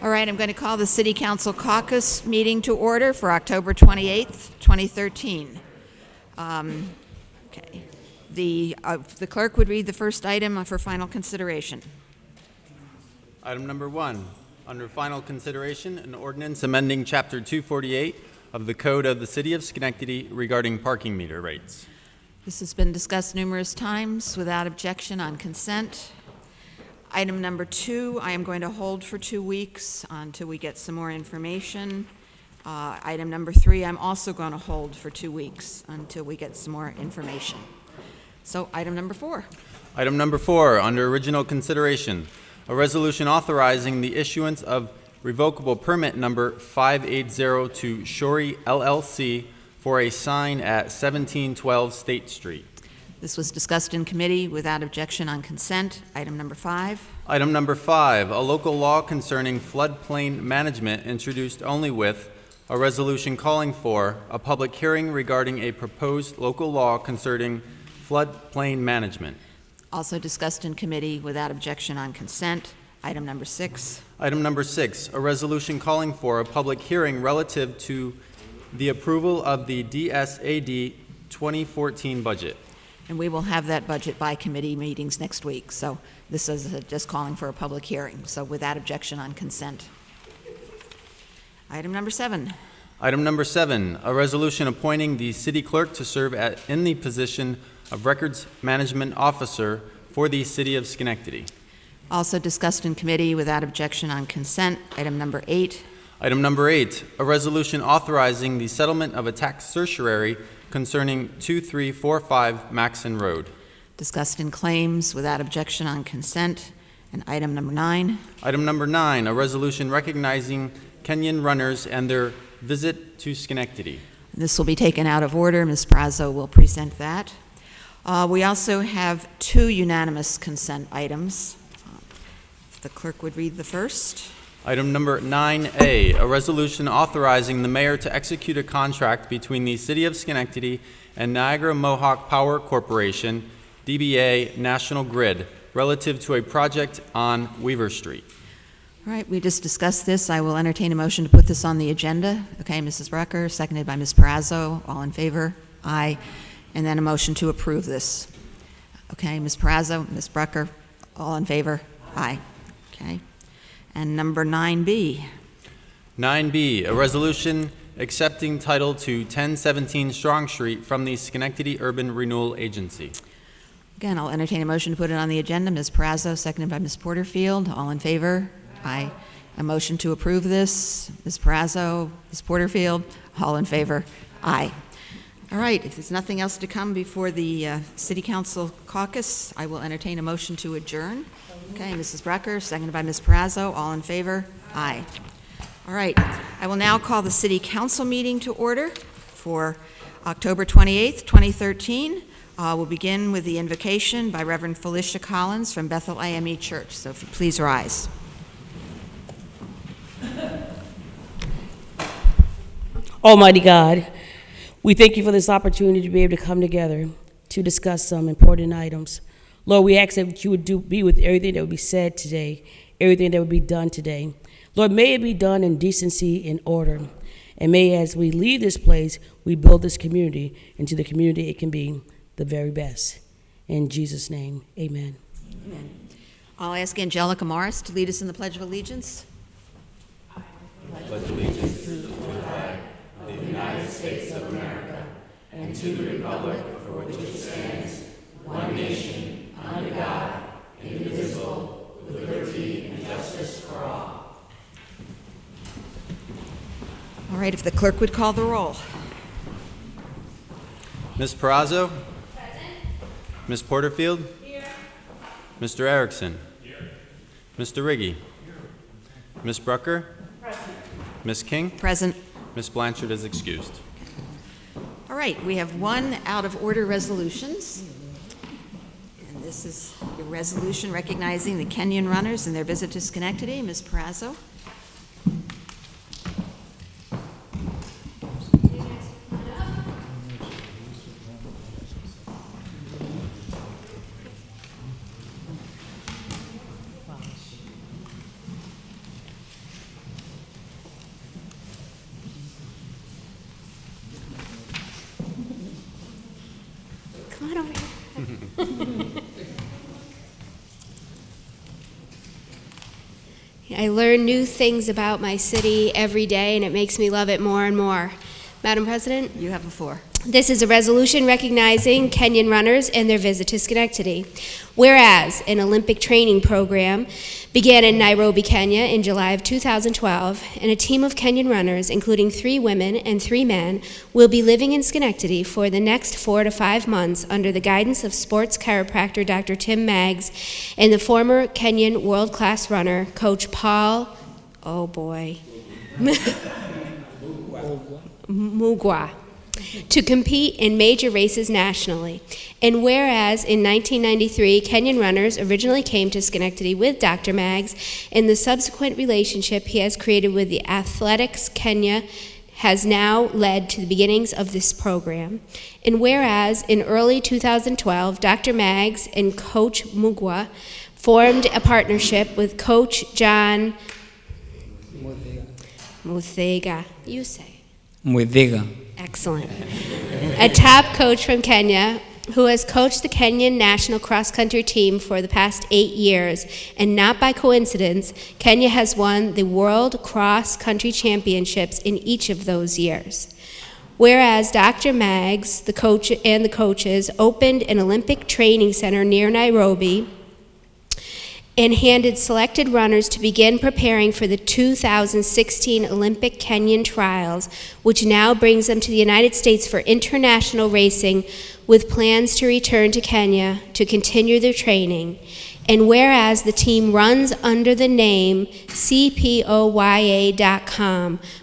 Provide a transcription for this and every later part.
All right, I'm going to call the City Council Caucus meeting to order for October 28th, 2013. Okay. The clerk would read the first item for final consideration. Item number 1, under final consideration, an ordinance amending Chapter 248 of the Code of the City of Schenectady regarding parking meter rates. This has been discussed numerous times without objection on consent. Item number 2, I am going to hold for 2 weeks until we get some more information. Item number 3, I'm also going to hold for 2 weeks until we get some more information. So item number 4. Item number 4, under original consideration, a resolution authorizing the issuance of revocable permit number 580 to Shor LLC for a sign at 1712 State Street. This was discussed in committee without objection on consent. Item number 5. Item number 5, a local law concerning floodplain management introduced only with a resolution calling for a public hearing regarding a proposed local law concerning floodplain management. Also discussed in committee without objection on consent. Item number 6. Item number 6, a resolution calling for a public hearing relative to the approval of the DSAD 2014 budget. And we will have that budget by committee meetings next week. So this is just calling for a public hearing. So without objection on consent. Item number 7. Item number 7, a resolution appointing the city clerk to serve in the position of Records Management Officer for the City of Schenectady. Also discussed in committee without objection on consent. Item number 8. Item number 8, a resolution authorizing the settlement of a tax certiorari concerning 2345 Maxon Road. Discussed in claims without objection on consent. And item number 9. Item number 9, a resolution recognizing Kenyan runners and their visit to Schenectady. This will be taken out of order. Ms. Prazo will present that. We also have 2 unanimous consent items. If the clerk would read the first. Item number 9A, a resolution authorizing the mayor to execute a contract between the City of Schenectady and Niagara Mohawk Power Corporation, DBA National Grid, relative to a project on Weaver Street. All right, we just discussed this. I will entertain a motion to put this on the agenda. Okay, Mrs. Brucker, seconded by Ms. Prazo. All in favor? Aye. And then a motion to approve this. Okay, Ms. Prazo, Ms. Brucker, all in favor? Aye. Okay. And number 9B. 9B, a resolution accepting title to 1017 Strong Street from the Schenectady Urban Renewal Agency. Again, I'll entertain a motion to put it on the agenda. Ms. Prazo, seconded by Ms. Porterfield. All in favor? Aye. A motion to approve this. Ms. Prazo, Ms. Porterfield, all in favor? Aye. All right, if there's nothing else to come before the City Council caucus, I will entertain a motion to adjourn. Okay, Mrs. Brucker, seconded by Ms. Prazo, all in favor? Aye. All right, I will now call the City Council meeting to order for October 28th, 2013. We'll begin with the invocation by Reverend Felicia Collins from Bethel AME Church. So if you please rise. Almighty God, we thank you for this opportunity to be able to come together to discuss some important items. Lord, we ask that you would be with everything that would be said today, everything that would be done today. Lord, may it be done in decency and order. And may, as we leave this place, we build this community into the community it can be the very best. In Jesus' name, amen. Amen. I'll ask Angelica Morris to lead us in the Pledge of Allegiance. Pledge allegiance to the flag of the United States of America and to the republic for which it stands, one nation, under God, indivisible, with liberty and justice for all. All right, if the clerk would call the roll. Ms. Perazzo? Present. Ms. Porterfield? Here. Mr. Erickson? Here. Mr. Riggi? Here. Ms. Brucker? Present. Ms. King? Present. Ms. Blanchard is excused. All right, we have one out of order resolutions. And this is a resolution recognizing the Kenyan runners and their visit to Schenectady. Ms. Perazzo. Come on over here. I learn new things about my city every day, and it makes me love it more and more. Madam President? You have the floor. This is a resolution recognizing Kenyan runners and their visit to Schenectady. Whereas an Olympic training program began in Nairobi, Kenya in July of 2012, and a team of Kenyan runners, including 3 women and 3 men, will be living in Schenectady for the next 4 to 5 months under the guidance of sports chiropractor Dr. Tim Maggs and the former Kenyan world-class runner, Coach Paul, oh boy, Mugwa, to compete in major races nationally. And whereas in 1993, Kenyan runners originally came to Schenectady with Dr. Maggs, and the subsequent relationship he has created with the Athletics Kenya has now led to the beginnings of this program. And whereas in early 2012, Dr. Maggs and Coach Mugwa formed a partnership with Coach John Muthega. You say. Muthega. Excellent. A top coach from Kenya who has coached the Kenyan national cross-country team for the past 8 years. And not by coincidence, Kenya has won the World Cross-Country Championships in each of those years. Whereas Dr. Maggs, the coach and the coaches, opened an Olympic training center near Nairobi and handed selected runners to begin preparing for the 2016 Olympic Kenyan trials, which now brings them to the United States for international racing with plans to return to Kenya to continue their training. And whereas the team runs under the name CPOYA.com,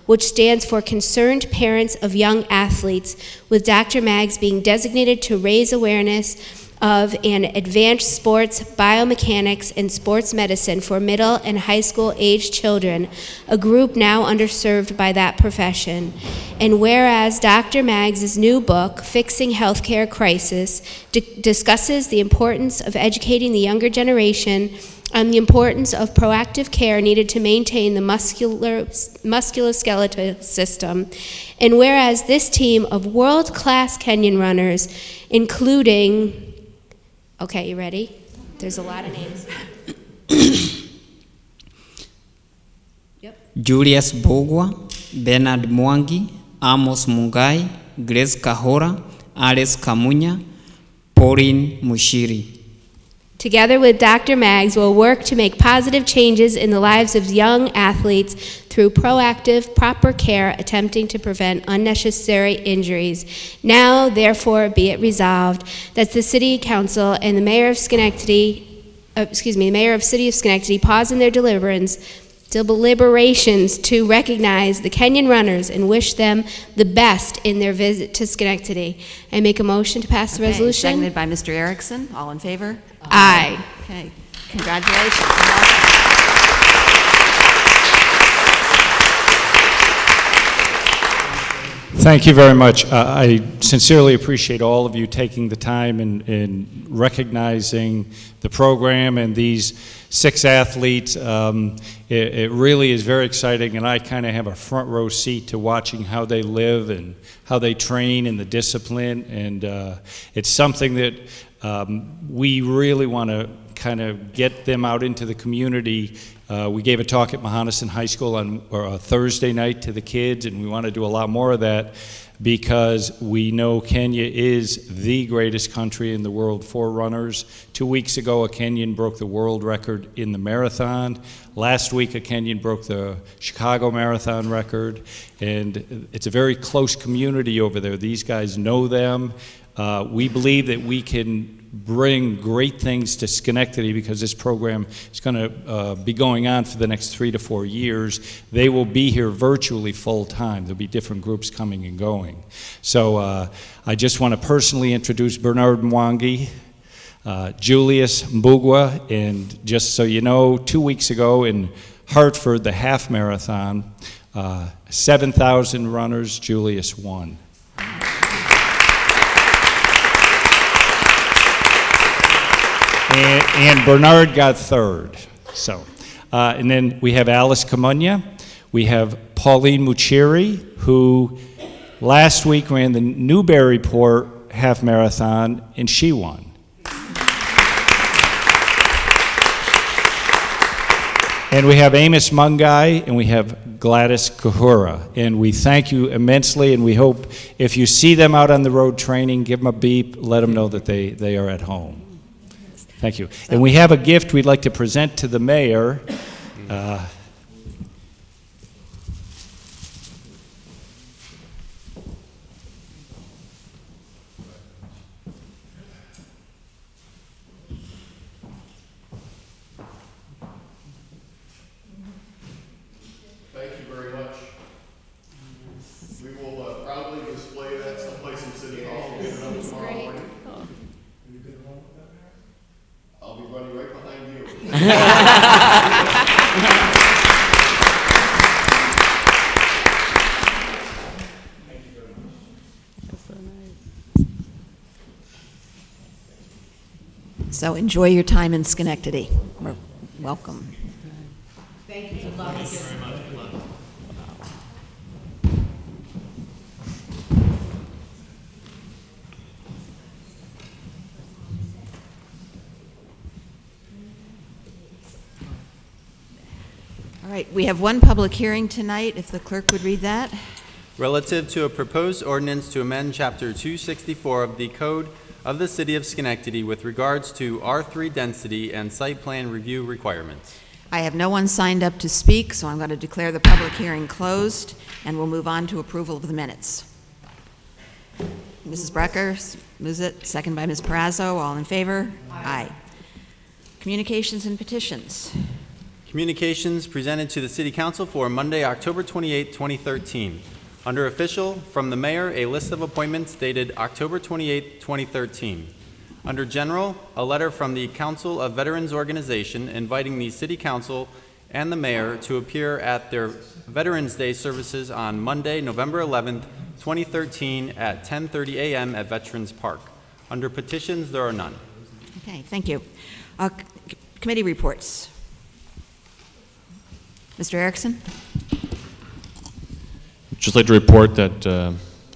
which stands for Concerned Parents of Young Athletes, with Dr. Maggs being designated to raise awareness of an advanced sports biomechanics and sports medicine for middle and high school age children, a group now underserved by that profession. And whereas Dr. Maggs' new book, Fixing Healthcare Crisis, discusses the importance of educating the younger generation on the importance of proactive care needed to maintain the musculoskeletal system. And whereas this team of world-class Kenyan runners, including, okay, you ready? There's a lot of names. Yep. Julius Bogwa, Bernard Mwangi, Amos Mungai, Grace Kahora, Alice Kamunya, Pauline Mushiri. Together with Dr. Maggs, will work to make positive changes in the lives of young athletes through proactive, proper care, attempting to prevent unnecessary injuries. Now, therefore, be it resolved that the City Council and the Mayor of Schenectady, the Mayor of City of Schenectady pause in their deliberations to recognize the Kenyan runners and wish them the best in their visit to Schenectady. I make a motion to pass the resolution. Seconded by Mr. Erickson. All in favor? Aye. Okay. Congratulations. Thank you very much. I sincerely appreciate all of you taking the time and recognizing the program and these 6 athletes. It really is very exciting, and I kind of have a front row seat to watching how they live and how they train and the discipline, and it's something that we really want to kind of get them out into the community. We gave a talk at Mahonison High School on Thursday night to the kids, and we want to do a lot more of that because we know Kenya is the greatest country in the world for runners. 2 weeks ago, a Kenyan broke the world record in the marathon. Last week, a Kenyan broke the Chicago Marathon record, and it's a very close community over there. These guys know them. We believe that we can bring great things to Schenectady because this program is going to be going on for the next 3 to 4 years. They will be here virtually full time. There'll be different groups coming and going. So I just want to personally introduce Bernard Mwangi, Julius Mbugwa, and just so you know, 2 weeks ago in Hartford, the half marathon, 7,000 runners, Julius won. And Bernard got third. So, and then we have Alice Kamunya. We have Pauline Muchiri, who last week ran the Newburyport half marathon, and she won. And we have Amos Mungai, and we have Gladys Kahura. And we thank you immensely, and we hope if you see them out on the road training, give them a beep, let them know that they are at home. Thank you. And we have a gift we'd like to present to the mayor. Thank you very much. We will proudly display that someplace in City Hall and get it up tomorrow morning. I'll be running right behind you. So enjoy your time in Schenectady. Welcome. Thank you for loving us. All right, we have one public hearing tonight, if the clerk would read that. Relative to a proposed ordinance to amend Chapter 264 of the Code of the City of Schenectady with regards to R3 density and site plan review requirements. I have no one signed up to speak, so I'm going to declare the public hearing closed, and we'll move on to approval of the minutes. Mrs. Brecker moves it, second by Ms. Perazzo. All in favor? Aye. Communications and petitions. Communications presented to the City Council for Monday, October 28, 2013. Under official, from the mayor, a list of appointments dated October 28, 2013. Under general, a letter from the Council of Veterans Organization inviting the City Council and the mayor to appear at their Veterans Day services on Monday, November 11, 2013 at 10:30 a.m. at Veterans Park. Under petitions, there are none. Okay, thank you. Committee reports. Mr. Erickson? Just like to report that,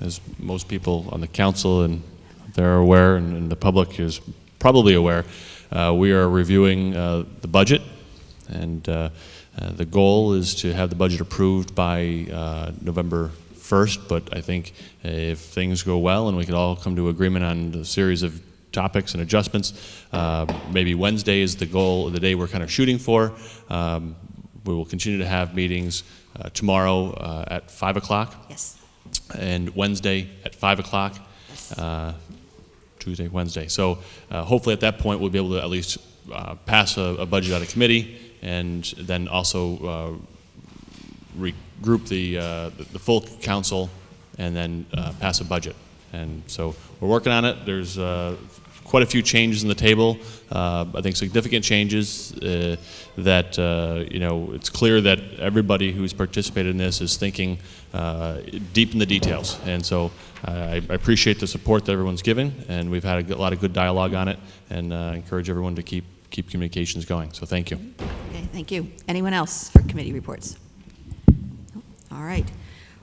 as most people on the council and they're aware, and the public is probably aware, we are reviewing the budget, and the goal is to have the budget approved by November 1st, but I think if things go well and we could all come to agreement on a series of topics and adjustments, maybe Wednesday is the goal, the day we're kind of shooting for. We will continue to have meetings tomorrow at 5 o'clock. Yes. And Wednesday at 5 o'clock. Yes. Tuesday, Wednesday. So hopefully at that point we'll be able to at least pass a budget out of committee, and then also regroup the full council and then pass a budget. And so we're working on it. There's quite a few changes in the table. I think significant changes that, it's clear that everybody who's participated in this is thinking deep in the details. And so I appreciate the support that everyone's given, and we've had a lot of good dialogue on it, and encourage everyone to keep communications going. So thank you. Okay, thank you. Anyone else for committee reports? All right.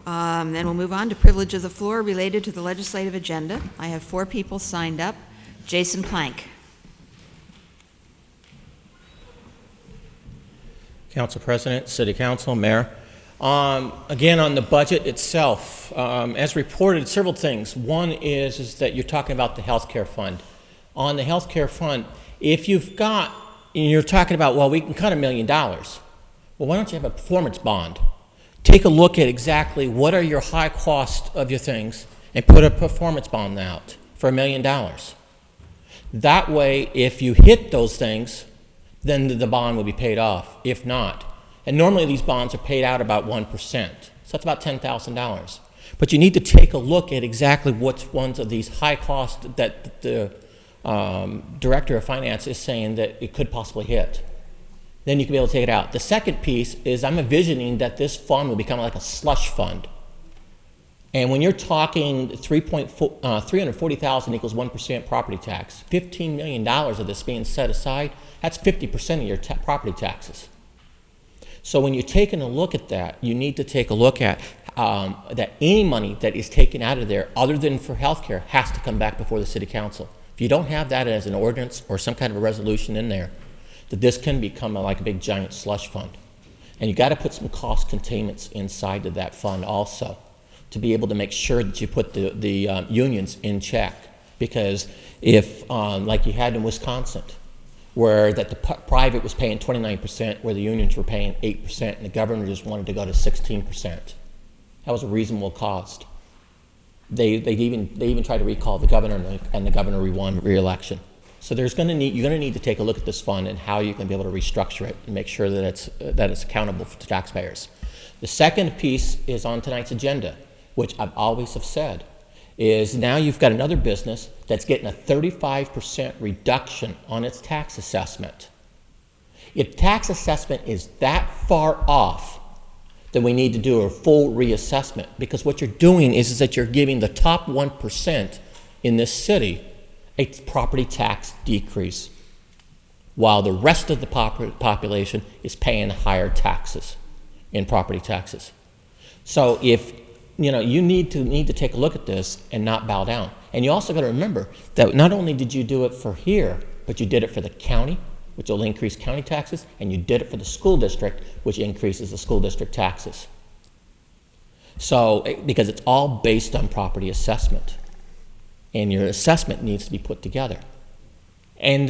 Then we'll move on to privilege of the floor related to the legislative agenda. I have 4 people signed up. Jason Plank. Council President, City Council, Mayor. Again, on the budget itself, as reported, several things. One is that you're talking about the healthcare fund. On the healthcare fund, if you've got, and you're talking about, well, we can cut $1 million. Well, why don't you have a performance bond? Take a look at exactly what are your high cost of your things and put a performance bond out for $1 million. That way, if you hit those things, then the bond will be paid off. If not, and normally these bonds are paid out about 1%, so that's about $10,000. But you need to take a look at exactly which ones of these high cost that the Director of Finance is saying that it could possibly hit. Then you can be able to take it out. The second piece is I'm envisioning that this fund will become like a slush fund. And when you're talking 340,000 equals 1% property tax, $15 million of this being set aside, that's 50% of your property taxes. So when you're taking a look at that, you need to take a look at that any money that is taken out of there other than for healthcare has to come back before the City Council. If you don't have that as an ordinance or some kind of a resolution in there, that this can become like a big giant slush fund. And you got to put some cost containments inside of that fund also to be able to make sure that you put the unions in check. Because if, like you had in Wisconsin, where that the private was paying 29%, where the unions were paying 8%, and the governor just wanted to go to 16%. That was a reasonable cost. They even tried to recall the governor, and the governor won re-election. So you're going to need to take a look at this fund and how you're going to be able to restructure it and make sure that it's accountable to taxpayers. The second piece is on tonight's agenda, which I've always have said, is now you've got another business that's getting a 35% reduction on its tax assessment. If tax assessment is that far off, then we need to do a full reassessment, because what you're doing is that you're giving the top 1% in this city a property tax decrease, while the rest of the population is paying higher taxes in property taxes. So if you need to take a look at this and not bow down. And you also got to remember that not only did you do it for here, but you did it for the county, which will increase county taxes, and you did it for the school district, which increases the school district taxes. So, because it's all based on property assessment, and your assessment needs to be put together. And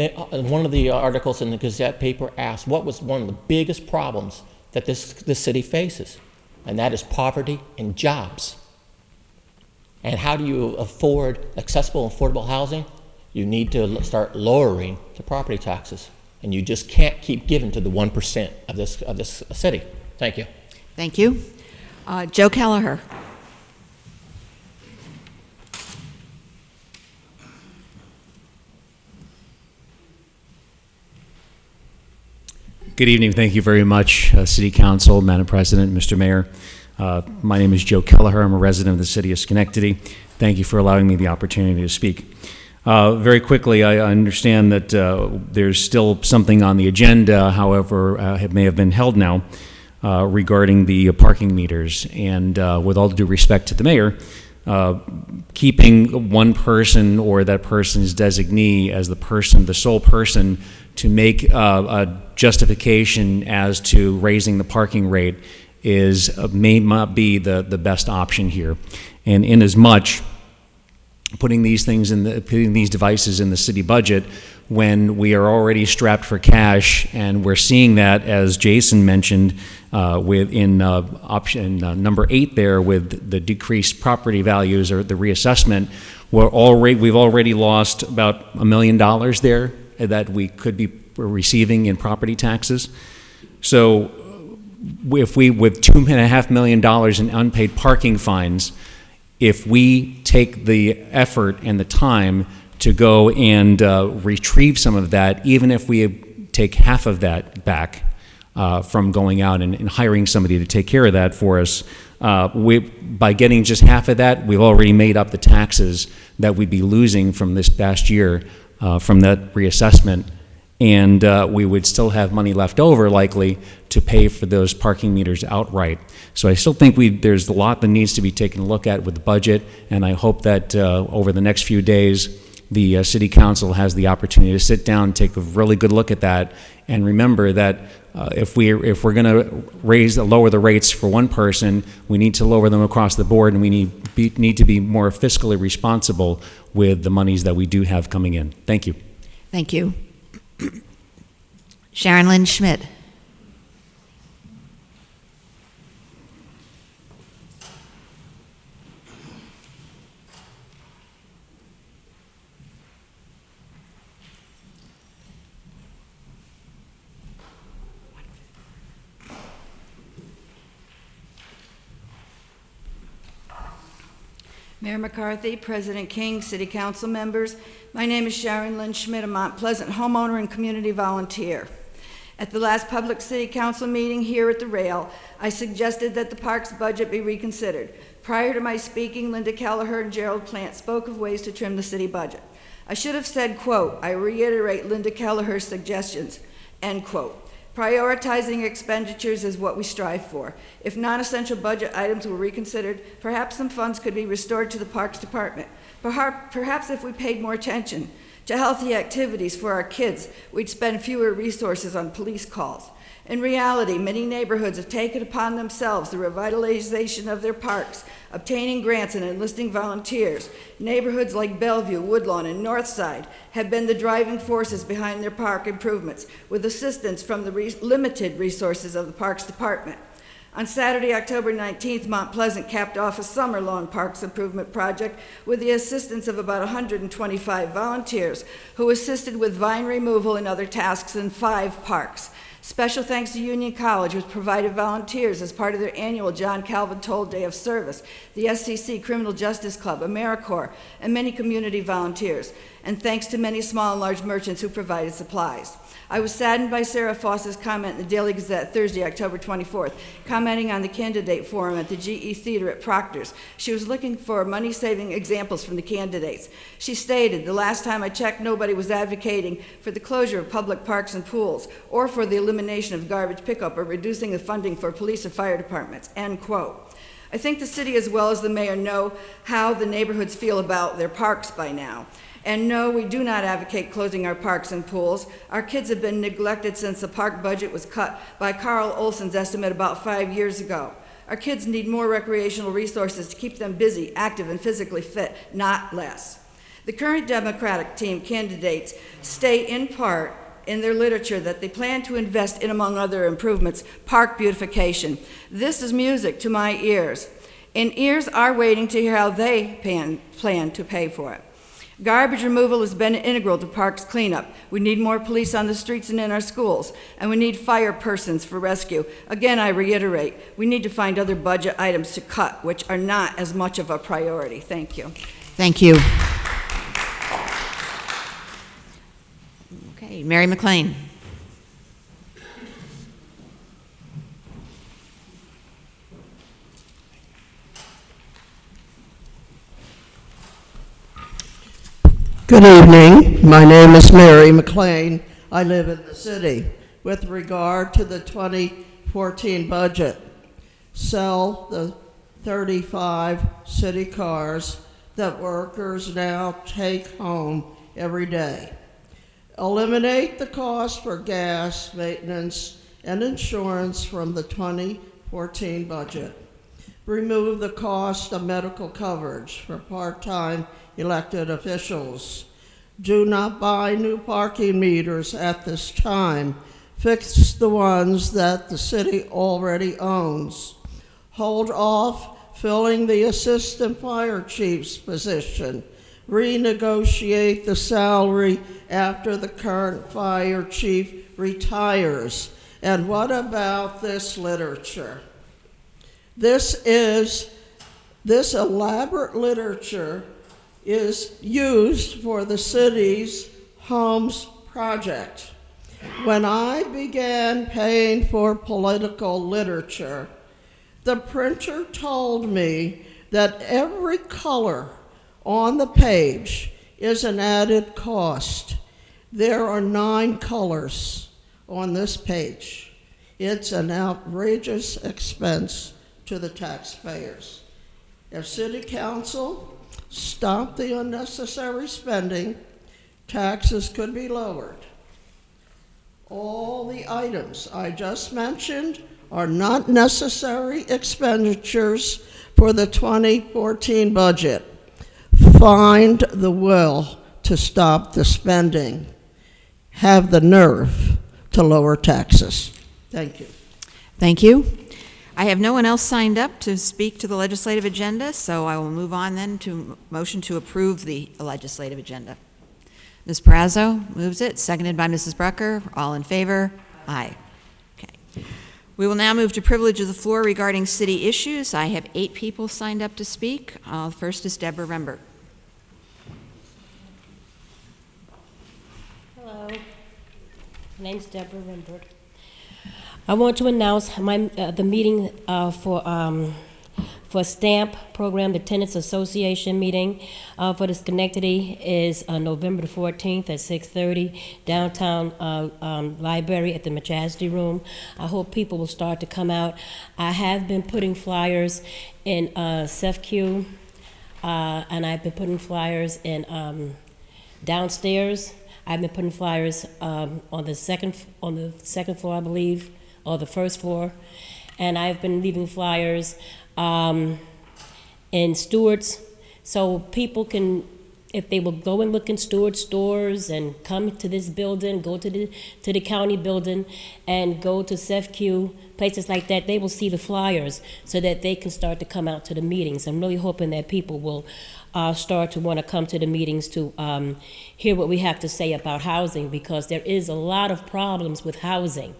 one of the articles in the Gazette paper asked what was one of the biggest problems that this city faces, and that is poverty and jobs. And how do you afford accessible and affordable housing? You need to start lowering the property taxes, and you just can't keep giving to the 1% of this city. Thank you. Thank you. Joe Kelleher. Good evening. Thank you very much, City Council, Madam President, Mr. Mayor. My name is Joe Kelleher. I'm a resident of the city of Schenectady. Thank you for allowing me the opportunity to speak. Very quickly, I understand that there's still something on the agenda, however, it may have been held now, regarding the parking meters. And with all due respect to the mayor, keeping one person or that person's designee as the sole person to make a justification as to raising the parking rate may not be the best option here. And in as much putting these devices in the city budget when we are already strapped for cash, and we're seeing that, as Jason mentioned, in option number 8 there, with the decreased property values or the reassessment, we've already lost about $1 million there that we could be receiving in property taxes. So if we, with $2.5 million in unpaid parking fines, if we take the effort and the time to go and retrieve some of that, even if we take half of that back from going out and hiring somebody to take care of that for us. By getting just half of that, we've already made up the taxes that we'd be losing from this past year from that reassessment, and we would still have money left over, likely, to pay for those parking meters outright. So I still think there's a lot that needs to be taken a look at with the budget, and I hope that over the next few days, the City Council has the opportunity to sit down and take a really good look at that, and remember that if we're going to lower the rates for one person, we need to lower them across the board, and we need to be more fiscally responsible with the monies that we do have coming in. Thank you. Thank you. Sharon Lynn Schmidt. Mayor McCarthy, President King, City Council members, my name is Sharon Lynn Schmidt, a Mount Pleasant homeowner and community volunteer. At the last public City Council meeting here at the Rail, I suggested that the parks budget be reconsidered. Prior to my speaking, Linda Kelleher and Gerald Plant spoke of ways to trim the city budget. I should have said, quote, I reiterate Linda Kelleher's suggestions, end quote. Prioritizing expenditures is what we strive for. If non-essential budget items were reconsidered, perhaps some funds could be restored to the Parks Department. Perhaps if we paid more attention to healthy activities for our kids, we'd spend fewer resources on police calls. In reality, many neighborhoods have taken upon themselves the revitalization of their parks, obtaining grants and enlisting volunteers. Neighborhoods like Bellevue, Woodlawn, and Northside have been the driving forces behind their park improvements, with assistance from the limited resources of the Parks Department. On Saturday, October 19th, Mount Pleasant capped off a summer-long parks improvement project with the assistance of about 125 volunteers who assisted with vine removal and other tasks in 5 parks. Special thanks to Union College, which provided volunteers as part of their annual John Calvin Toll Day of Service, the SCC Criminal Justice Club, AmeriCorps, and many community volunteers, and thanks to many small and large merchants who provided supplies. I was saddened by Sarah Foss's comment in the Daily Gazette Thursday, October 24th, commenting on the candidate forum at the GE Theater at Proctor's. She was looking for money-saving examples from the candidates. She stated, the last time I checked, nobody was advocating for the closure of public parks and pools, or for the elimination of garbage pickup, or reducing the funding for police or fire departments, end quote. I think the city, as well as the mayor, know how the neighborhoods feel about their parks by now. And no, we do not advocate closing our parks and pools. Our kids have been neglected since the park budget was cut by Carl Olson's estimate about 5 years ago. Our kids need more recreational resources to keep them busy, active, and physically fit, not less. The current Democratic team candidates state in part in their literature that they plan to invest in, among other improvements, park beautification. This is music to my ears, and ears are waiting to hear how they plan to pay for it. Garbage removal has been integral to parks cleanup. We need more police on the streets and in our schools, and we need fire persons for rescue. Again, I reiterate, we need to find other budget items to cut, which are not as much of a priority. Thank you. Thank you. Okay, Mary McLean. Good evening. My name is Mary McLean. I live in the city. With regard to the 2014 budget, sell the 35 city cars that workers now take home every day. Eliminate the cost for gas, maintenance, and insurance from the 2014 budget. Remove the cost of medical coverage for part-time elected officials. Do not buy new parking meters at this time. Fix the ones that the city already owns. Hold off filling the assistant fire chief's position. Renegotiate the salary after the current fire chief retires. And what about this literature? This elaborate literature is used for the city's homes project. When I began paying for political literature, the printer told me that every color on the page is an added cost. There are 9 colors on this page. It's an outrageous expense to the taxpayers. If City Council stopped the unnecessary spending, taxes could be lowered. All the items I just mentioned are not necessary expenditures for the 2014 budget. Find the will to stop the spending. Have the nerve to lower taxes. Thank you. Thank you. I have no one else signed up to speak to the legislative agenda, so I will move on then to motion to approve the legislative agenda. Ms. Perazzo moves it, seconded by Mrs. Brucker. All in favor? Aye. Okay. We will now move to privilege of the floor regarding city issues. I have 8 people signed up to speak. First is Deborah Rembert. Hello, my name's Deborah Rembert. I want to announce the meeting for STAMP program, the Tenants Association meeting for the Schenectady is November the 14th at 6:30, downtown library at the Majesty Room. I hope people will start to come out. I have been putting flyers in CEFQ, and I've been putting flyers in downstairs. I've been putting flyers on the second floor, I believe, or the first floor, and I've been leaving flyers in Stewart's, so people can, if they will go and look in Stewart's stores and come to this building, go to the county building, and go to CEFQ, places like that, they will see the flyers so that they can start to come out to the meetings. I'm really hoping that people will start to want to come to the meetings to hear what we have to say about housing, because there is a lot of problems with housing,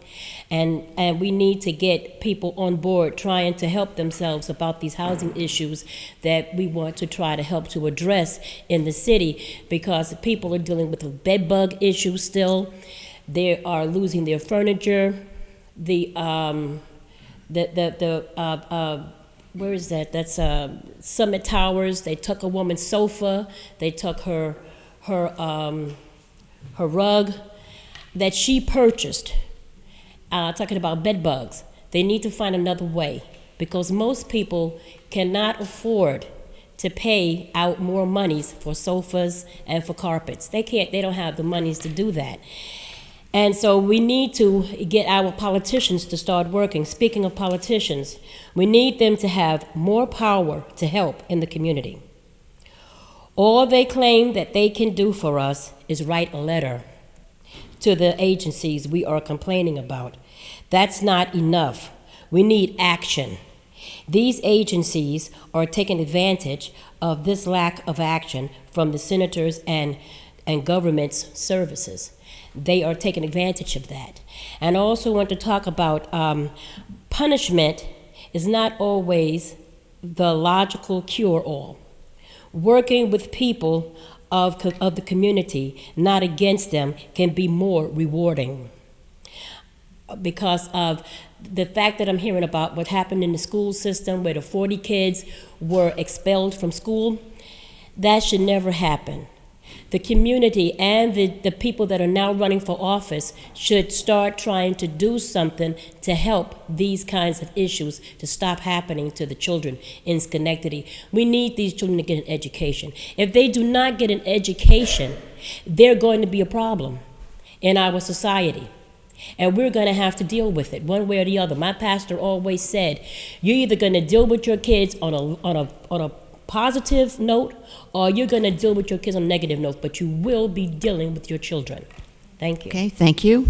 and we need to get people on board trying to help themselves about these housing issues that we want to try to help to address in the city, because people are dealing with a bed bug issue still. They are losing their furniture. Where is that? That's Summit Towers. They took a woman's sofa. They took her rug that she purchased. Talking about bed bugs. They need to find another way, because most people cannot afford to pay out more monies for sofas and for carpets. They can't. They don't have the monies to do that. And so we need to get our politicians to start working. Speaking of politicians, we need them to have more power to help in the community. All they claim that they can do for us is write a letter to the agencies we are complaining about. That's not enough. We need action. These agencies are taking advantage of this lack of action from the senators and government's services. They are taking advantage of that. And I also want to talk about punishment is not always the logical cure-all. Working with people of the community, not against them, can be more rewarding. Because of the fact that I'm hearing about what happened in the school system where the 40 kids were expelled from school, that should never happen. The community and the people that are now running for office should start trying to do something to help these kinds of issues to stop happening to the children in Schenectady. We need these children to get an education. If they do not get an education, they're going to be a problem in our society. And we're going to have to deal with it one way or the other. My pastor always said, you're either going to deal with your kids on a positive note, or you're going to deal with your kids on a negative note, but you will be dealing with your children. Thank you. Okay, thank you.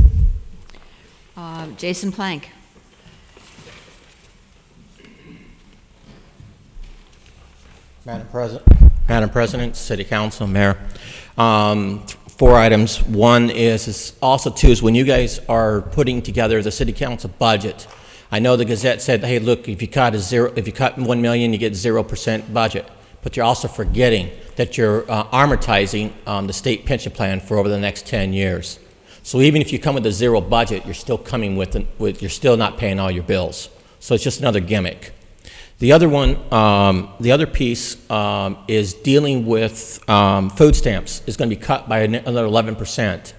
Jason Plank. Madam President, City Council, Mayor. 4 items. One is also too is when you guys are putting together the City Council budget. I know the Gazette said, hey, look, if you cut $1 million, you get 0% budget. but you're also forgetting that you're amortizing the state pension plan for over the next 10 years. So even if you come with a zero budget, you're still coming you're still not paying all your bills. So it's just another gimmick. The other one, the other piece is dealing with food stamps is going to be cut by another 11%.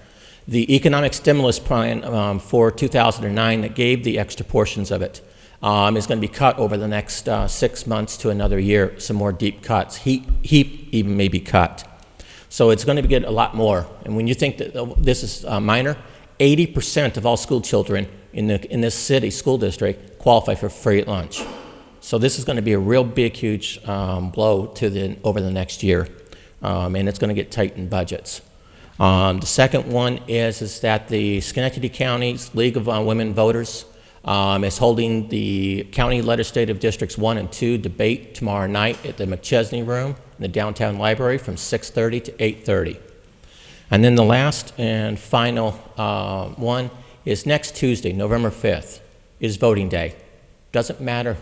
The economic stimulus plan for 2009 that gave the extra portions of it is going to be cut over the next 6 months to another year, some more deep cuts. Heap even may be cut. So it's going to get a lot more. And when you think that this is minor, 80% of all school children in this city school district qualify for free lunch. So this is going to be a real big, huge blow to over the next year, and it's going to get tight in budgets. The second one is that the Schenectady County's League of Women Voters is holding the County Legislative Districts 1 and 2 debate tomorrow night at the McChesney Room in the downtown library from 6:30 to 8:30. And then the last and final one is next Tuesday, November 5th, is voting day. Doesn't matter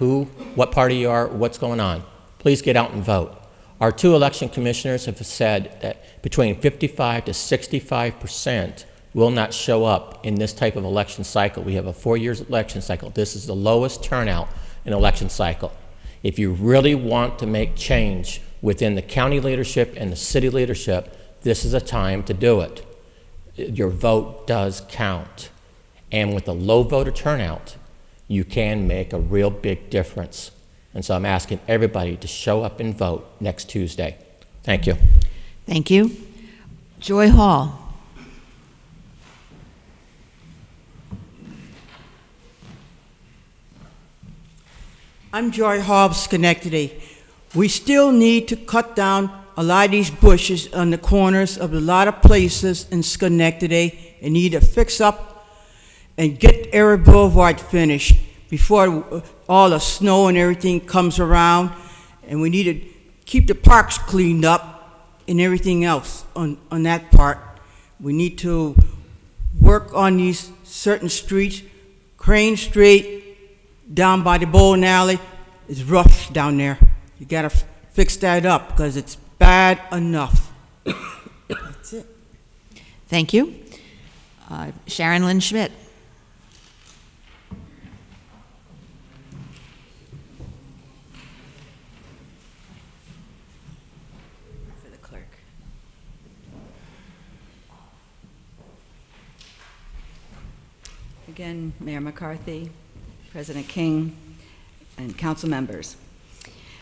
what party you are, what's going on. Please get out and vote. Our 2 election commissioners have said that between 55 to 65% will not show up in this type of election cycle. We have a 4-year election cycle. This is the lowest turnout in election cycle. If you really want to make change within the county leadership and the city leadership, this is a time to do it. Your vote does count. And with a low voter turnout, you can make a real big difference. And so I'm asking everybody to show up and vote next Tuesday. Thank you. Thank you. Joy Hall. I'm Joy Hall, Schenectady. We still need to cut down a lot of these bushes on the corners of a lot of places in Schenectady and need to fix up and get Eric Boulevard finished before all the snow and everything comes around. And we need to keep the parks cleaned up and everything else on that part. We need to work on these certain streets. Crane Street, down by the bowling alley, is rough down there. You gotta fix that up because it's bad enough. That's it. Thank you. Sharon Lynn Schmidt. For the clerk. Again, Mayor McCarthy, President King, and council members.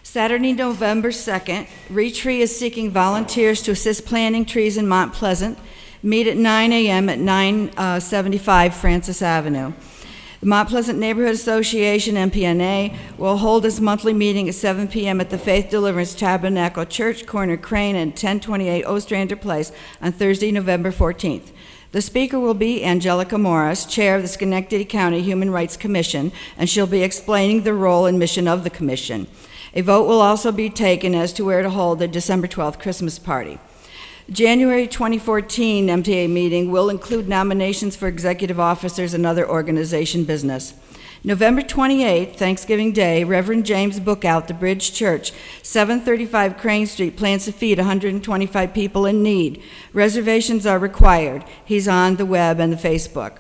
Saturday, November 2nd, ReTree is seeking volunteers to assist planting trees in Mount Pleasant. Meet at 9 a.m. at 975 Francis Avenue. The Mount Pleasant Neighborhood Association, MPNA, will hold its monthly meeting at 7 p.m. at the Faith Deliverance Tabernacle Church, corner Crane and 1028 Ostrander Place on Thursday, November 14th. The speaker will be Angelica Morris, Chair of the Schenectady County Human Rights Commission, and she'll be explaining the role and mission of the commission. A vote will also be taken as to where to hold the December 12th Christmas party. January 2014 MTA meeting will include nominations for executive officers and other organization business. November 28th, Thanksgiving Day, Reverend James Bookout, the Bridge Church, 735 Crane Street, plans to feed 125 people in need. Reservations are required. He's on the web and the Facebook.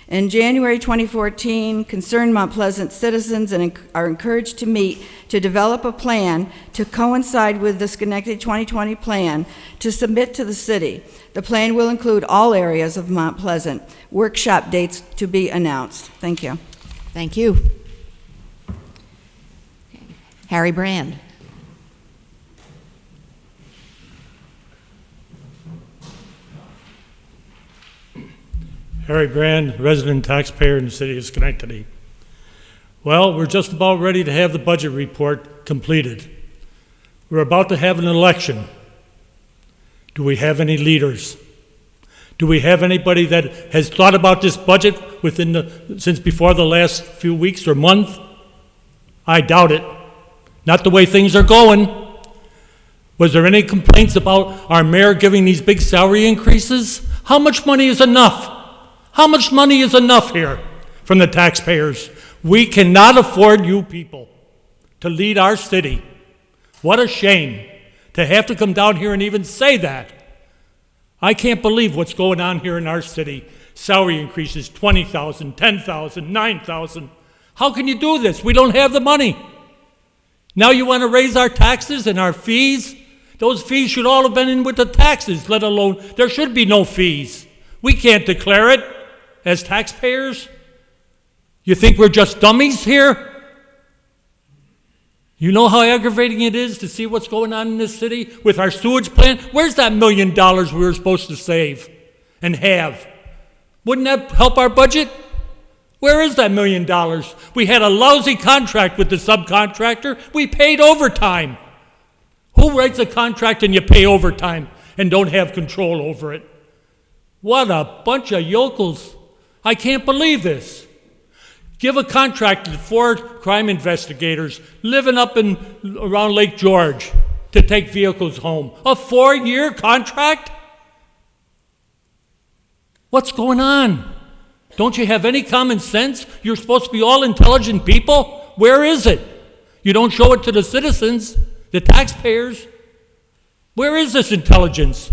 In January 2014, concerned Mount Pleasant citizens are encouraged to meet to develop a plan to coincide with the Schenectady 2020 plan to submit to the city. The plan will include all areas of Mount Pleasant. Workshop dates to be announced. Thank you. Thank you. Harry Brand. Harry Brand, resident taxpayer in the city of Schenectady. Well, we're just about ready to have the budget report completed. We're about to have an election. Do we have any leaders? Do we have anybody that has thought about this budget since before the last few weeks or month? I doubt it. Not the way things are going. Was there any complaints about our mayor giving these big salary increases? How much money is enough? How much money is enough here from the taxpayers? We cannot afford you people to lead our city. What a shame to have to come down here and even say that. I can't believe what's going on here in our city. Salary increases, 20,000, 10,000, 9,000. How can you do this? We don't have the money. Now you want to raise our taxes and our fees? Those fees should all have been in with the taxes, let alone, there should be no fees. We can't declare it as taxpayers. You think we're just dummies here? You know how aggravating it is to see what's going on in this city with our sewage plant? Where's that $1 million we were supposed to save and have? Wouldn't that help our budget? Where is that $1 million? We had a lousy contract with the subcontractor. We paid overtime. Who writes a contract and you pay overtime and don't have control over it? What a bunch of yokels. I can't believe this. Give a contract to 4 crime investigators living up around Lake George to take vehicles home. A 4-year contract? What's going on? Don't you have any common sense? You're supposed to be all intelligent people. Where is it? You don't show it to the citizens, the taxpayers. Where is this intelligence?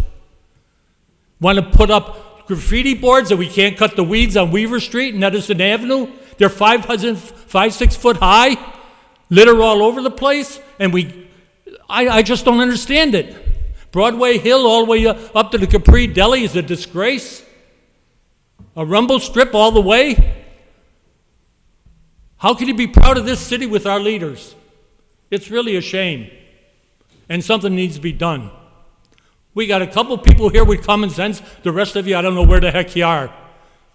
Want to put up graffiti boards that we can't cut the weeds on Weaver Street and Edison Avenue? They're 5-6 foot high, litter all over the place, and I just don't understand it. Broadway Hill all the way up to the Capri Deli is a disgrace. A rumble strip all the way. How can you be proud of this city with our leaders? It's really a shame, and something needs to be done. We got a couple people here with common sense. The rest of you, I don't know where the heck you are.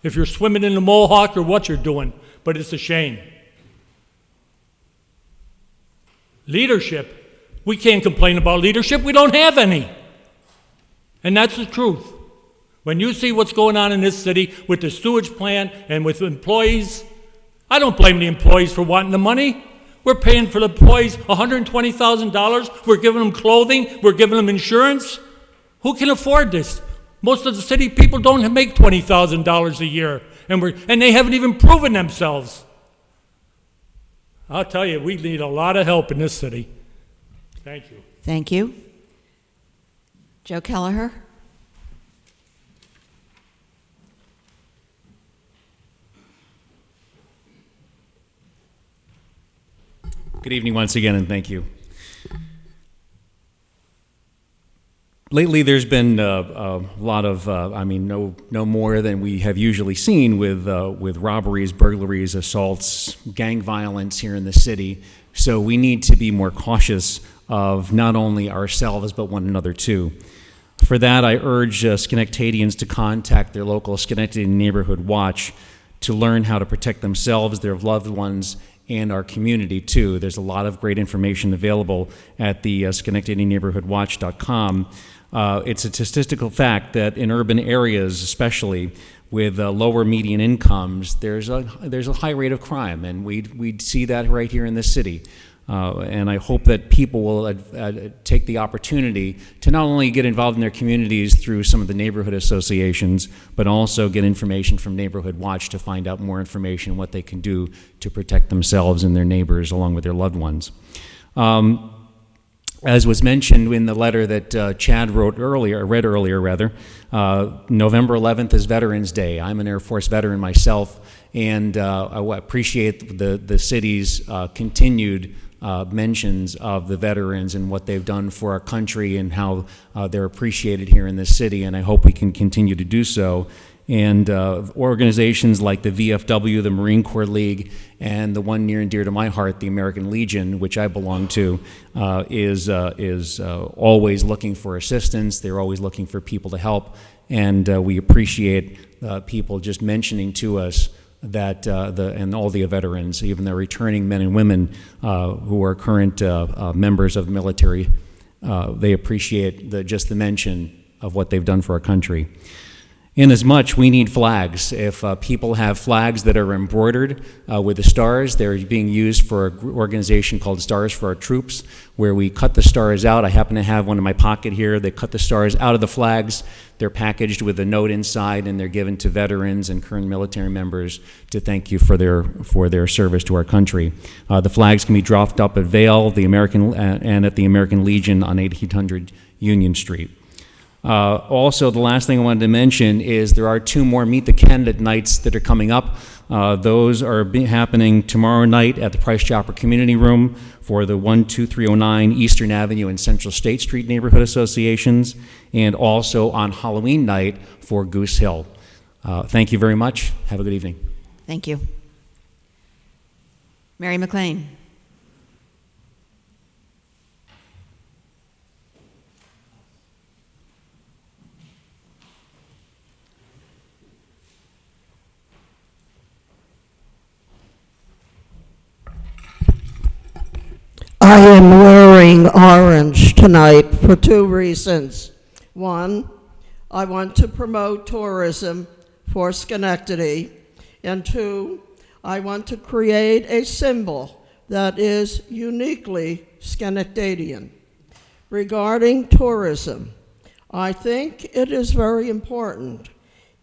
If you're swimming in the Mohawk or what you're doing, but it's a shame. Leadership. We can't complain about leadership. We don't have any. And that's the truth. When you see what's going on in this city with the sewage plant and with employees, I don't blame the employees for wanting the money. We're paying for the employees $120,000. We're giving them clothing. We're giving them insurance. Who can afford this? Most of the city people don't make $20,000 a year, and they haven't even proven themselves. I'll tell you, we need a lot of help in this city. Thank you. Thank you. Joe Kelleher. Good evening once again, and thank you. Lately, there's been a lot of, no more than we have usually seen with robberies, burglaries, assaults, gang violence here in the city. So we need to be more cautious of not only ourselves, but one another too. For that, I urge Schenectadians to contact their local Schenectady Neighborhood Watch to learn how to protect themselves, their loved ones, and our community too. There's a lot of great information available at the SchenectadyNeighborhoodWatch.com. It's a statistical fact that in urban areas, especially with lower median incomes, there's a high rate of crime, and we see that right here in this city. And I hope that people will take the opportunity to not only get involved in their communities through some of the neighborhood associations, but also get information from Neighborhood Watch to find out more information on what they can do to protect themselves and their neighbors along with their loved ones. As was mentioned in the letter that Chad read earlier, November 11th is Veterans Day. I'm an Air Force veteran myself, and I appreciate the city's continued mentions of the veterans and what they've done for our country and how they're appreciated here in this city, and I hope we can continue to do so. And organizations like the VFW, the Marine Corps League, and the one near and dear to my heart, the American Legion, which I belong to, is always looking for assistance. They're always looking for people to help, and we appreciate people just mentioning to us that and all the veterans, even the returning men and women who are current members of the military, they appreciate just the mention of what they've done for our country. Inasmuch, we need flags. If people have flags that are embroidered with the stars, they're being used for an organization called Stars for Our Troops, where we cut the stars out. I happen to have one in my pocket here. They cut the stars out of the flags. They're packaged with a note inside, and they're given to veterans and current military members to thank you for their service to our country. The flags can be dropped up at Vail, and at the American Legion on 1800 Union Street. Also, the last thing I wanted to mention is there are 2 more Meet the Candidate nights that are coming up. Those are happening tomorrow night at the Price Chopper Community Room for the 12309 Eastern Avenue and Central State Street Neighborhood Associations, and also on Halloween night for Goose Hill. Thank you very much. Have a good evening. Thank you. Mary McLean. I am wearing orange tonight for 2 reasons. 1, I want to promote tourism for Schenectady. And 2, I want to create a symbol that is uniquely Schenectadian. Regarding tourism, I think it is very important.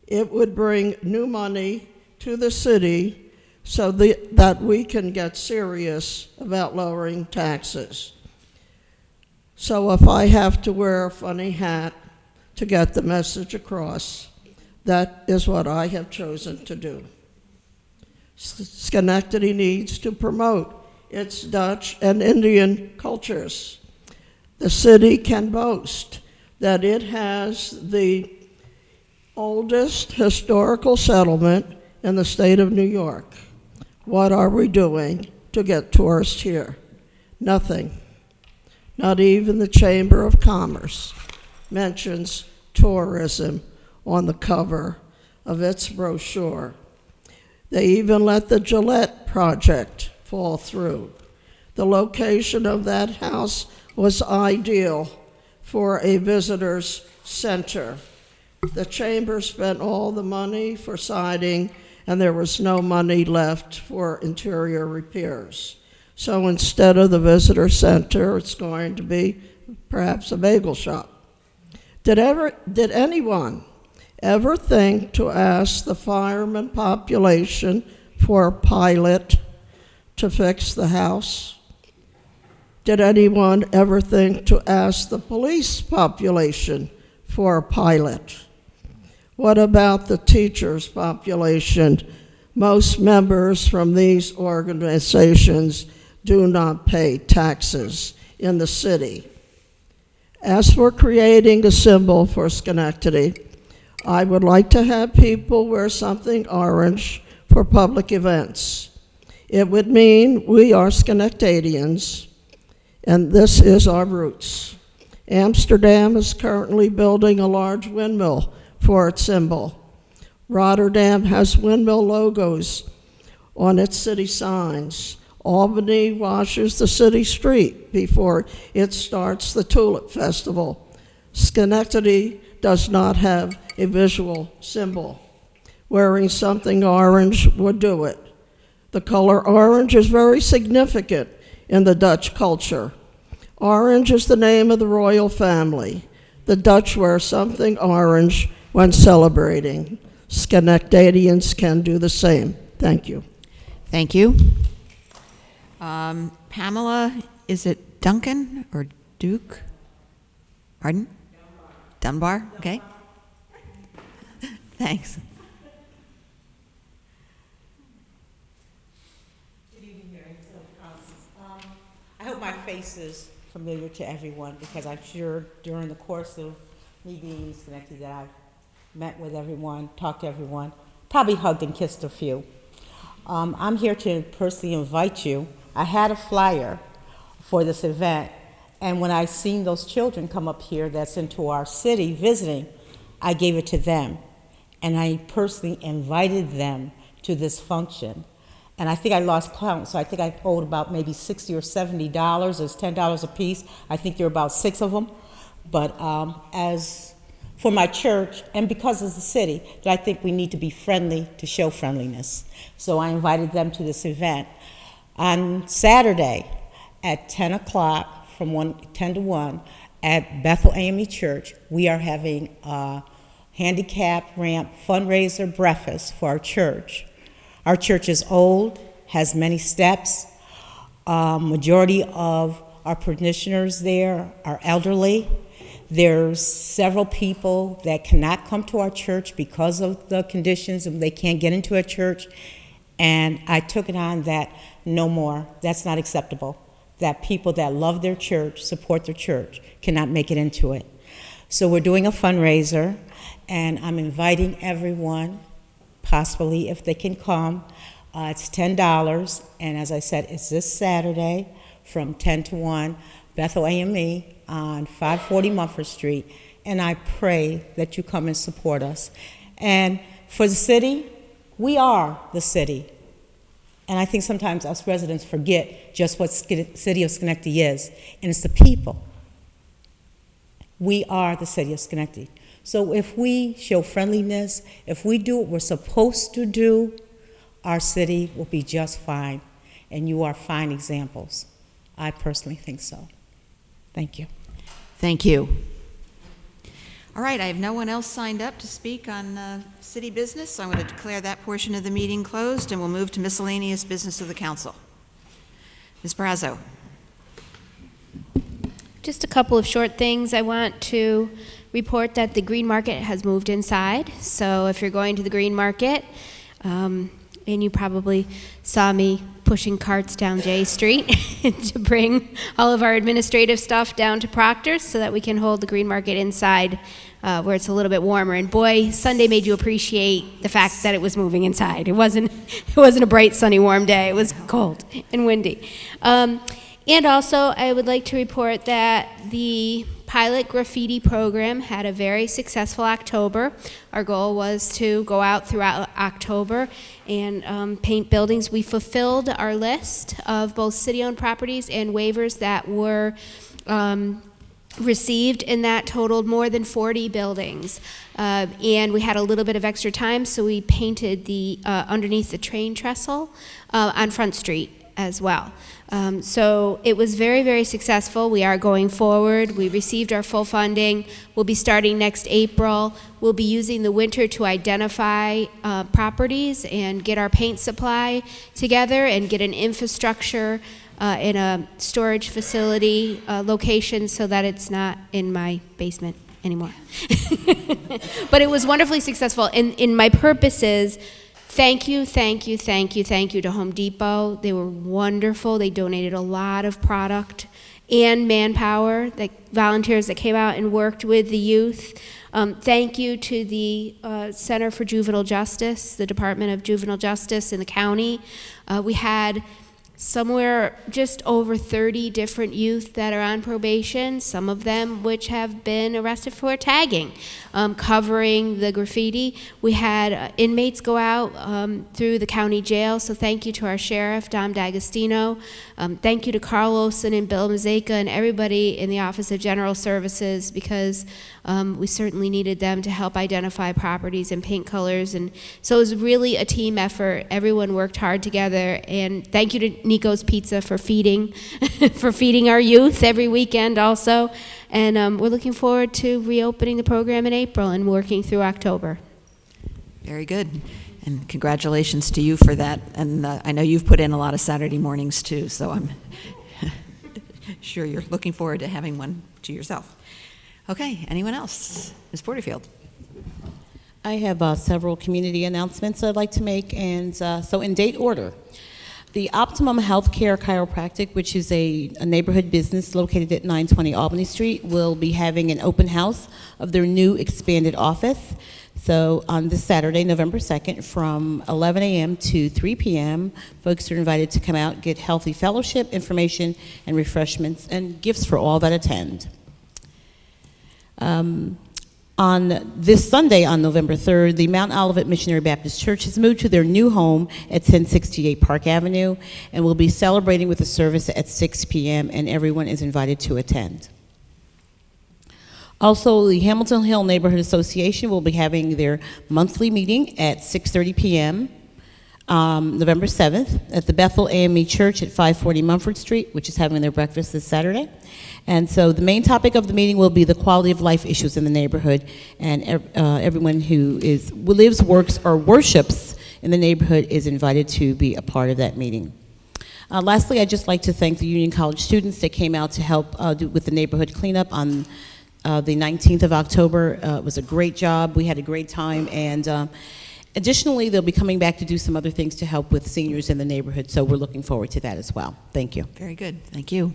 It would bring new money to the city so that we can get serious about lowering taxes. So if I have to wear a funny hat to get the message across, that is what I have chosen to do. Schenectady needs to promote its Dutch and Indian cultures. The city can boast that it has the oldest historical settlement in the state of New York. What are we doing to get tourists here? Nothing. Not even the Chamber of Commerce mentions tourism on the cover of its brochure. They even let the Gillette project fall through. The location of that house was ideal for a visitor's center. The Chamber spent all the money for siding, and there was no money left for interior repairs. So instead of the visitor center, it's going to be perhaps a bagel shop. Did anyone ever think to ask the fireman population for a pilot to fix the house? Did anyone ever think to ask the police population for a pilot? What about the teachers' population? Most members from these organizations do not pay taxes in the city. As for creating a symbol for Schenectady, I would like to have people wear something orange for public events. It would mean we are Schenectadians, and this is our roots. Amsterdam is currently building a large windmill for its symbol. Rotterdam has windmill logos on its city signs. Albany washes the city street before it starts the Tulip Festival. Schenectady does not have a visual symbol. Wearing something orange would do it. The color orange is very significant in the Dutch culture. Orange is the name of the royal family. The Dutch wear something orange when celebrating. Schenectadians can do the same. Thank you. Thank you. Pamela, is it Duncan or Duke? Pardon? Dunbar, okay. Thanks. Good evening, Mary. I hope my face is familiar to everyone, because I'm sure during the course of me being in Schenectady that I've met with everyone, talked to everyone, probably hugged and kissed a few. I'm here to personally invite you. I had a flyer for this event, and when I seen those children come up here that's into our city visiting, I gave it to them. And I personally invited them to this function. And I think I lost count, so I think I owed about maybe $60 or $70. It's $10 a piece. I think there were about 6 of them. But as for my church and because of the city that I think we need to be friendly to show friendliness. So I invited them to this event. On Saturday at 10 o'clock, from 10 to 1, at Bethel AME Church, we are having a handicap ramp fundraiser breakfast for our church. Our church is old, has many steps. Majority of our parishioners there are elderly. There's several people that cannot come to our church because of the conditions and they can't get into a church. And I took it on that no more. That's not acceptable. That people that love their church, support their church, cannot make it into it. So we're doing a fundraiser, and I'm inviting everyone, possibly if they can come. It's $10, and as I said, it's this Saturday from 10 to 1, Bethel AME on 540 Mumford Street, and I pray that you come and support us. And for the city, we are the city. And I think sometimes us residents forget just what City of Schenectady is, and it's the people. We are the City of Schenectady. So if we show friendliness, if we do what we're supposed to do, our city will be just fine, and you are fine examples. I personally think so. Thank you. Thank you. All right, I have no one else signed up to speak on city business, so I'm going to declare that portion of the meeting closed, and we'll move to miscellaneous business of the council. Ms. Brazo. Just a couple of short things. I want to report that the Green Market has moved inside. So if you're going to the Green Market, and you probably saw me pushing carts down J Street to bring all of our administrative stuff down to Proctor's so that we can hold the Green Market inside where it's a little bit warmer. And boy, Sunday made you appreciate the fact that it was moving inside. It wasn't a bright, sunny, warm day. It was cold and windy. And also, I would like to report that the pilot graffiti program had a very successful October. Our goal was to go out throughout October and paint buildings. We fulfilled our list of both city-owned properties and waivers that were received, and that totaled more than 40 buildings. And we had a little bit of extra time, so we painted the underneath the train trestle on Front Street as well. So it was very, very successful. We are going forward. We received our full funding. We'll be starting next April. We'll be using the winter to identify properties and get our paint supply together and get an infrastructure in a storage facility location so that it's not in my basement anymore. But it was wonderfully successful. And my purpose is, thank you to Home Depot. They were wonderful. They donated a lot of product and manpower, volunteers that came out and worked with the youth. Thank you to the Center for Juvenile Justice, the Department of Juvenile Justice in the county. We had somewhere just over 30 different youth that are on probation, some of them which have been arrested for tagging, covering the graffiti. We had inmates go out through the county jail, so thank you to our sheriff, Dom D'Agostino. Thank you to Carl Olson and Bill Mazeka and everybody in the Office of General Services, because we certainly needed them to help identify properties and paint colors. And so it was really a team effort. Everyone worked hard together. And thank you to Nico's Pizza for feeding, for feeding our youth every weekend also. And we're looking forward to reopening the program in April and working through October. Very good. And congratulations to you for that. And I know you've put in a lot of Saturday mornings too, so I'm sure you're looking forward to having one to yourself. Okay, anyone else? Ms. Porterfield. I have several community announcements I'd like to make, and so in date order. The Optimum Healthcare Chiropractic, which is a neighborhood business located at 920 Albany Street, will be having an open house of their new expanded office. So on this Saturday, November 2nd, from 11 a.m. to 3 p.m., folks are invited to come out, get healthy fellowship, information, and refreshments, and gifts for all that attend. On this Sunday, on November 3rd, the Mount Olivet Missionary Baptist Church has moved to their new home at 1068 Park Avenue, and will be celebrating with a service at 6 p.m., and everyone is invited to attend. Also, the Hamilton Hill Neighborhood Association will be having their monthly meeting at 6:30 p.m. November 7th at the Bethel AME Church at 540 Mumford Street, which is having their breakfast this Saturday. And so the main topic of the meeting will be the quality of life issues in the neighborhood, and everyone who lives, works, or worships in the neighborhood is invited to be a part of that meeting. Lastly, I'd just like to thank the Union College students that came out to help with the neighborhood cleanup on the 19th of October. It was a great job. We had a great time, and additionally, they'll be coming back to do some other things to help with seniors in the neighborhood, so we're looking forward to that as well. Thank you. Very good. Thank you.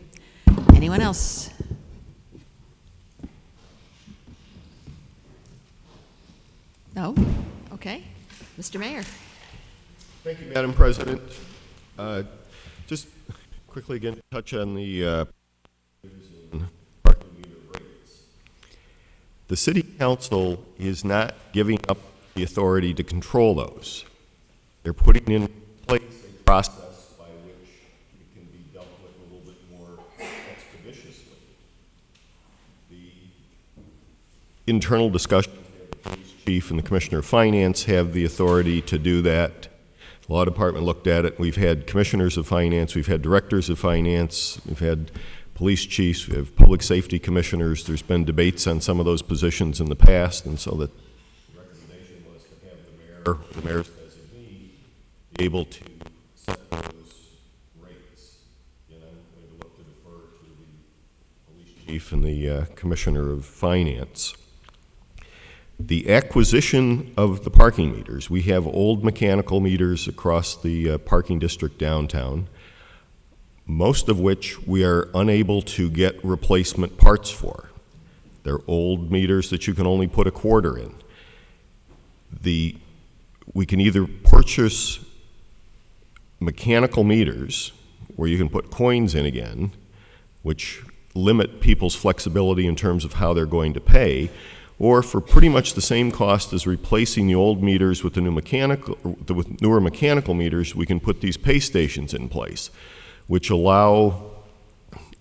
Anyone else? No? Okay. Mr. Mayor. Thank you, Madam President. Just quickly again, touch on the parking meter rates. The City Council is not giving up the authority to control those. They're putting in place a process by which it can be dealt with a little bit more expeditiously. The internal discussion, the police chief and the commissioner of finance have the authority to do that. The law department looked at it. We've had commissioners of finance, we've had directors of finance, we've had police chiefs, we have public safety commissioners. There's been debates on some of those positions in the past, and so the recommendation was to have the mayor's designee be able to set those rates. And I'm going to look to defer to the police chief and the commissioner of finance. The acquisition of the parking meters. We have old mechanical meters across the parking district downtown, most of which we are unable to get replacement parts for. They're old meters that you can only put a quarter in. We can either purchase mechanical meters where you can put coins in again, which limit people's flexibility in terms of how they're going to pay, or for pretty much the same cost as replacing the old meters with the with newer mechanical meters, we can put these pay stations in place, which allow,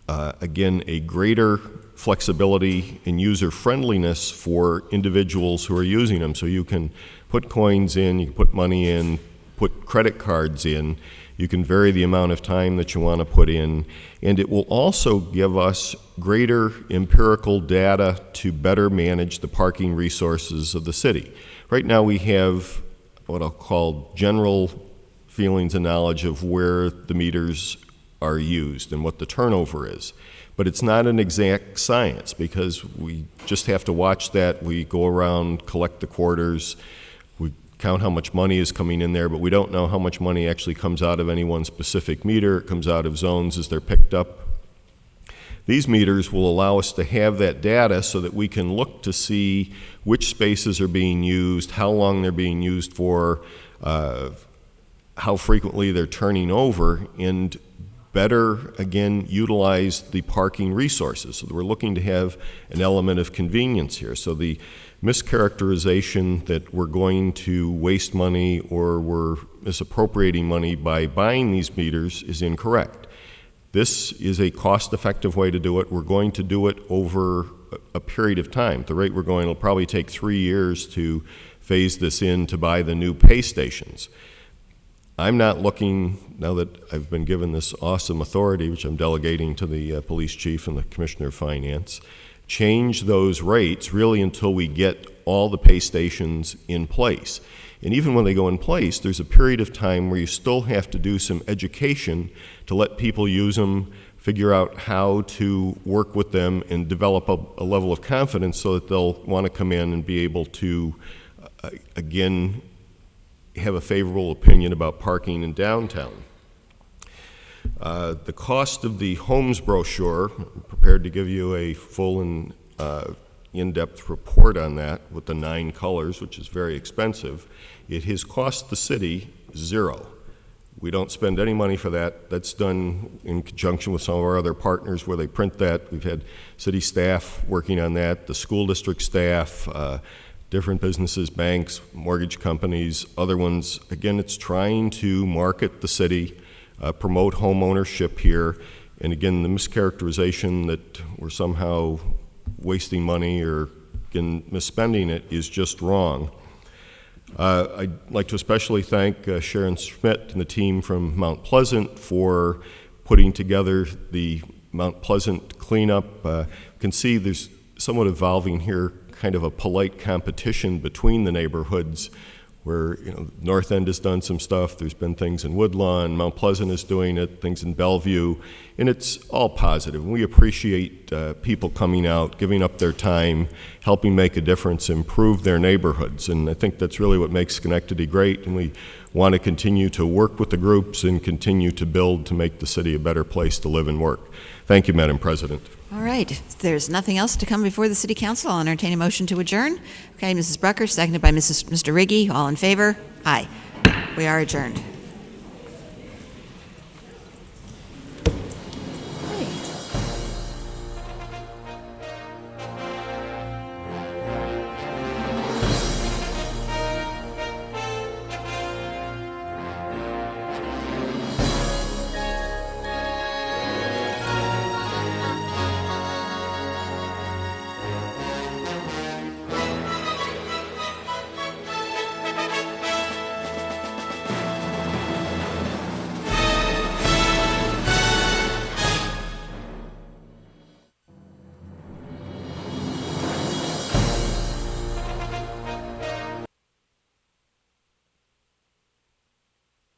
again, a greater flexibility and user friendliness for individuals who are using them. So you can put coins in, you can put money in, put credit cards in, you can vary the amount of time that you want to put in, and it will also give us greater empirical data to better manage the parking resources of the city. Right now we have what I'll call general feelings and knowledge of where the meters are used and what the turnover is. But it's not an exact science because we just have to watch that. We go around, collect the quarters, we count how much money is coming in there, but we don't know how much money actually comes out of any one specific meter. It comes out of zones as they're picked up. These meters will allow us to have that data so that we can look to see which spaces are being used, how long they're being used for, how frequently they're turning over, and better, again, utilize the parking resources. So we're looking to have an element of convenience here. So the mischaracterization that we're going to waste money or we're misappropriating money by buying these meters is incorrect. This is a cost-effective way to do it. We're going to do it over a period of time. At the rate we're going, it'll probably take 3 years to phase this in to buy the new pay stations. I'm not looking, now that I've been given this awesome authority, which I'm delegating to the police chief and the commissioner of finance, change those rates really until we get all the pay stations in place. And even when they go in place, there's a period of time where you still have to do some education to let people use them, figure out how to work with them, and develop a level of confidence so that they'll want to come in and be able to, again, have a favorable opinion about parking in downtown. The cost of the homes brochure, I'm prepared to give you a full and in-depth report on that with the 9 colors, which is very expensive. It has cost the city $0. We don't spend any money for that. That's done in conjunction with some of our other partners where they print that. We've had city staff working on that, the school district staff, different businesses, banks, mortgage companies, other ones. Again, it's trying to market the city, promote home ownership here, and again, the mischaracterization that we're somehow wasting money or misspending it is just wrong. I'd like to especially thank Sharon Schmidt and the team from Mount Pleasant for putting together the Mount Pleasant cleanup. You can see there's somewhat evolving here, kind of a polite competition between the neighborhoods where, you know, North End has done some stuff, there's been things in Woodlawn, Mount Pleasant is doing it, things in Bellevue, and it's all positive. We appreciate people coming out, giving up their time, helping make a difference, improve their neighborhoods, and I think that's really what makes Schenectady great, and we want to continue to work with the groups and continue to build to make the city a better place to live and work. Thank you, Madam President. All right. If there's nothing else to come before the City Council, I'll entertain a motion to adjourn. Okay, Mrs. Brucker, seconded by Mr. Riggi. All in favor? Aye. We are adjourned.